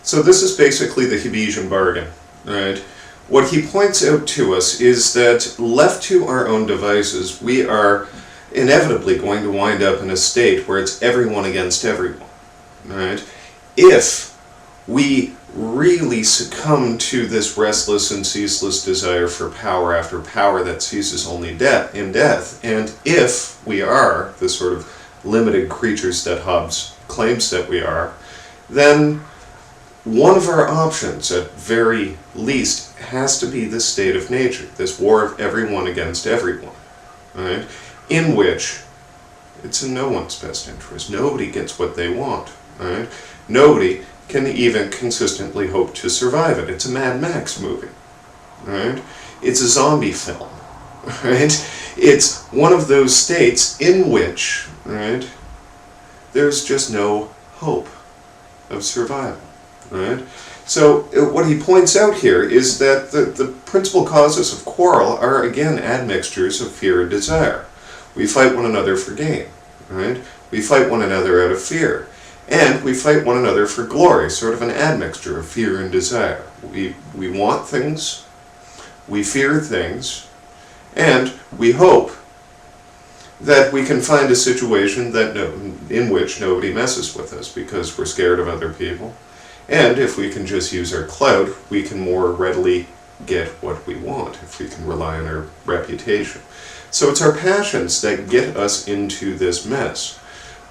So this is basically the Hibiscus Bargain, right? What he points out to us is that left to our own devices, we are inevitably going to wind up in a state where it's everyone against everyone, right? If we really succumb to this restless and ceaseless desire for power after power that ceases only in death, and if we are the sort of limited creatures that Hobbes claims that we are, then one of our options, at very least, has to be this state of nature, this war of everyone against everyone, right? In which it's in no one's best interest. Nobody gets what they want, right? Nobody can even consistently hope to survive it. It's a Mad Max movie, right? It's a zombie film, right? It's one of those states in which, right, there's just no hope of survival, right? So what he points out here is that the principal causes of quarrel are, again, admixtures of fear and desire. We fight one another for gain, right? We fight one another out of fear. And we fight one another for glory, sort of an admixture of fear and desire. We want things, we fear things, and we hope that we can find a situation that in which nobody messes with us because we're scared of other people. And if we can just use our clout, we can more readily get what we want, if we can rely on our reputation. So it's our passions that get us into this mess.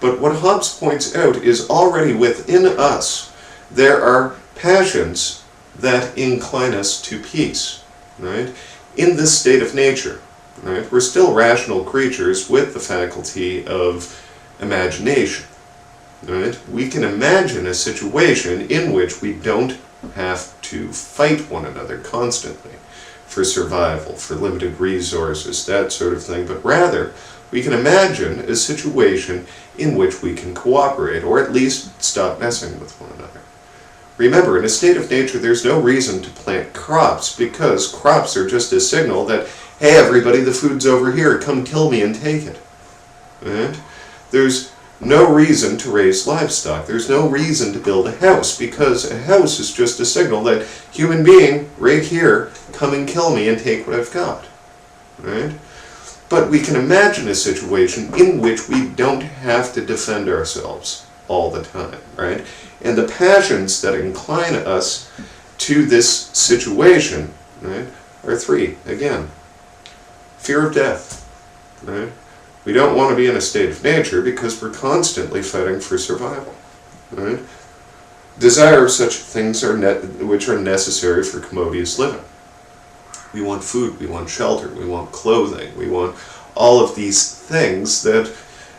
But what Hobbes points out is already within us there are passions that incline us to peace, right? In this state of nature, right? We're still rational creatures with the faculty of imagination, right? We can imagine a situation in which we don't have to fight one another constantly for survival, for limited resources, that sort of thing, but rather we can imagine a situation in which we can cooperate, or at least stop messing with one another. Remember, in a state of nature, there's no reason to plant crops, because crops are just a signal that, hey everybody, the food's over here, come kill me and take it. Right? There's no reason to raise livestock. There's no reason to build a house, because a house is just a signal that, human being, right here, come and kill me and take what I've got. Right? But we can imagine a situation in which we don't have to defend ourselves all the time, right? And the passions that incline us to this situation, right, are three. Again, fear of death, right? We don't want to be in a state of nature because we're constantly fighting for survival, right? Desire of such things which are necessary for commodious living. We want food, we want shelter, we want clothing, we want all of these things that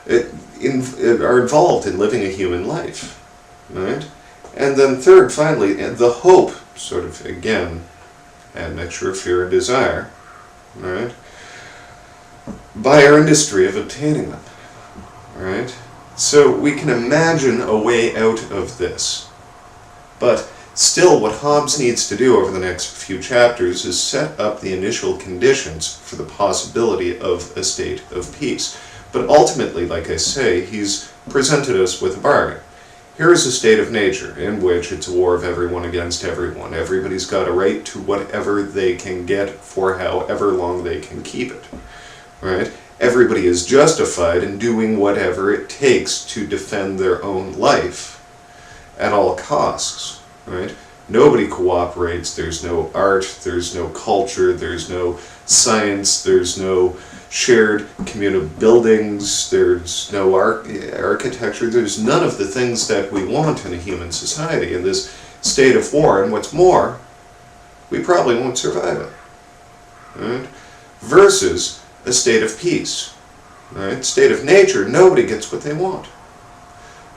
are involved in living a human life, right? And then third, finally, the hope, sort of, again, admixture of fear and desire, right? By our industry of obtaining them, right? So we can imagine a way out of this, but still, what Hobbes needs to do over the next few chapters is set up the initial conditions for the possibility of a state of peace. But ultimately, like I say, he's presented us with a bargain. Here is a state of nature in which it's a war of everyone against everyone. Everybody's got a right to whatever they can get for however long they can keep it. Right? Everybody is justified in doing whatever it takes to defend their own life at all costs. Right? Nobody cooperates, there's no art, there's no culture, there's no science, there's no shared communal buildings, there's no architecture, there's none of the things that we want in a human society in this state of war, and what's more, we probably won't survive it. Right? Versus a state of peace. Right? State of nature, nobody gets what they want.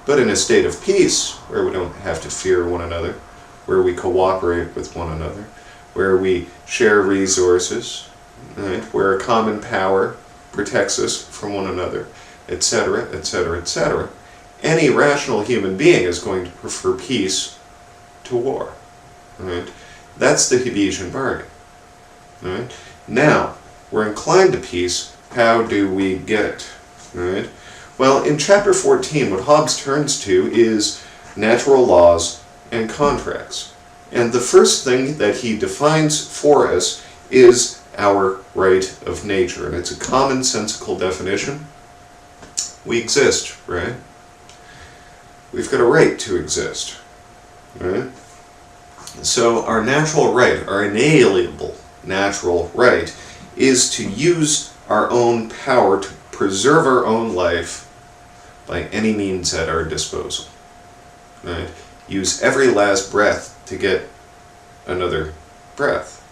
But in a state of peace, where we don't have to fear one another, where we cooperate with one another, where we share resources, right, where a common power protects us from one another, etc., etc., etc., any rational human being is going to prefer peace to war. Right? That's the Hibiscus Bargain. Right? Now, we're inclined to peace. How do we get it? Right? Well, in chapter 14, what Hobbes turns to is natural laws and contracts. And the first thing that he defines for us is our right of nature. And it's a commonsensical definition. We exist, right? We've got a right to exist, right? So our natural right, our inalienable natural right, is to use our own power to preserve our own life by any means at our disposal, right? Use every last breath to get another breath,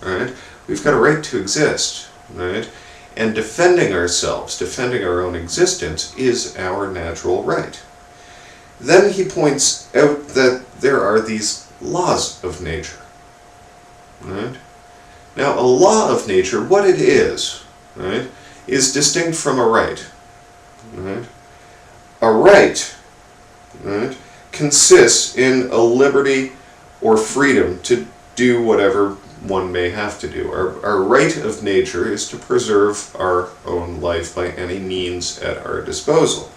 right? We've got a right to exist, right? And defending ourselves, defending our own existence, is our natural right. Then he points out that there are these laws of nature, right? Now, a law of nature, what it is, right, is distinct from a right, right? A right, right, consists in a liberty or freedom to do whatever one may have to do. Our right of nature is to preserve our own life by any means at our disposal.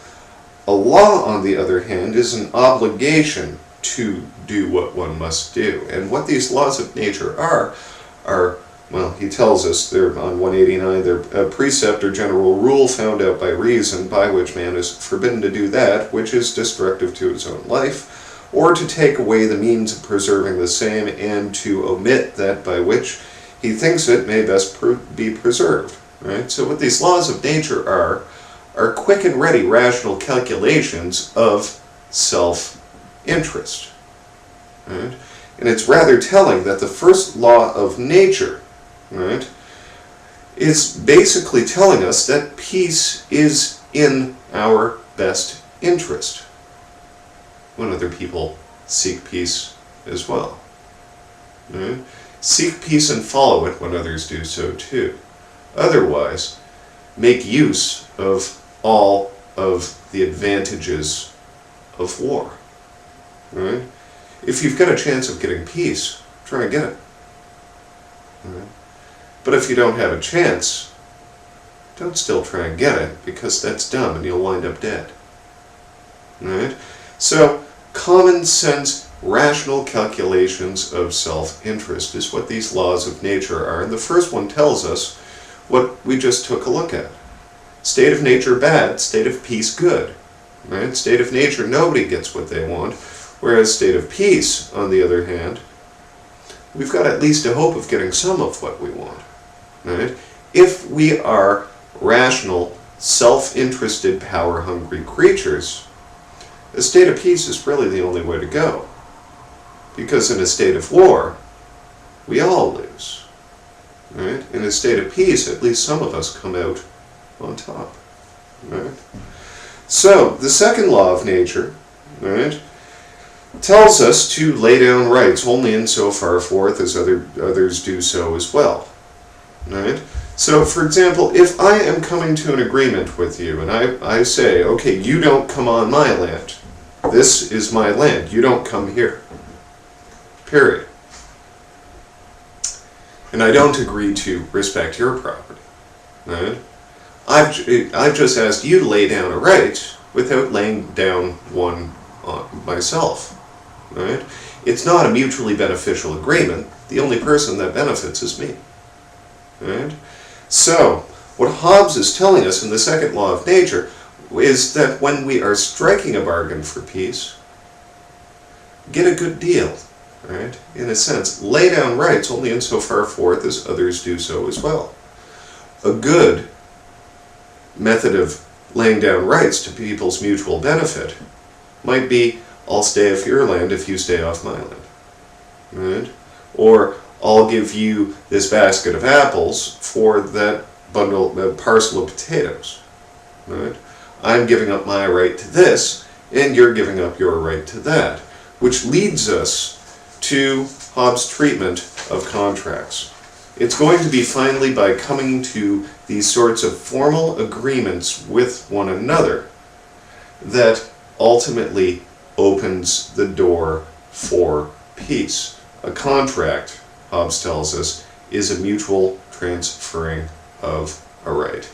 A law, on the other hand, is an obligation to do what one must do. And what these laws of nature are, well, he tells us they're on 189, they're a precept or general rule found out by reason, by which man is forbidden to do that which is destructive to his own life, or to take away the means of preserving the same, and to omit that by which he thinks it may best be preserved. Right? So what these laws of nature are quick and ready rational calculations of self-interest. Right? And it's rather telling that the first law of nature, right, is basically telling us that peace is in our best interest when other people seek peace as well. Right? Seek peace and follow it when others do so too. Otherwise, make use of all of the advantages of war. Right? If you've got a chance of getting peace, try and get it. Right? But if you don't have a chance, don't still try and get it, because that's dumb and you'll wind up dead. Right? So, common sense, rational calculations of self-interest is what these laws of nature are. And the first one tells us what we just took a look at. State of nature bad, state of peace good. Right? State of nature, nobody gets what they want. Whereas state of peace, on the other hand, we've got at least a hope of getting some of what we want. Right? If we are rational, self-interested, power-hungry creatures, a state of peace is really the only way to go. Because in a state of war, we all lose. Right? In a state of peace, at least some of us come out on top. Right? So, the second law of nature, right, tells us to lay down rights only insofar forth as others do so as well. Right? So, for example, if I am coming to an agreement with you and I say, okay, you don't come on my land. This is my land. You don't come here. Period. And I don't agree to respect your property. Right? I've just asked you to lay down a right without laying down one on myself. Right? It's not a mutually beneficial agreement. The only person that benefits is me. Right? So, what Hobbes is telling us in the second law of nature is that when we are striking a bargain for peace, get a good deal. Right? In a sense, lay down rights only insofar forth as others do so as well. A good method of laying down rights to people's mutual benefit might be, I'll stay off your land if you stay off my land. Right? Or, I'll give you this basket of apples for that parcel of potatoes. Right? I'm giving up my right to this, and you're giving up your right to that. Which leads us to Hobbes' treatment of contracts. It's going to be finally by coming to these sorts of formal agreements with one another that ultimately opens the door for peace. A contract, Hobbes tells us, is a mutual transferring of a right.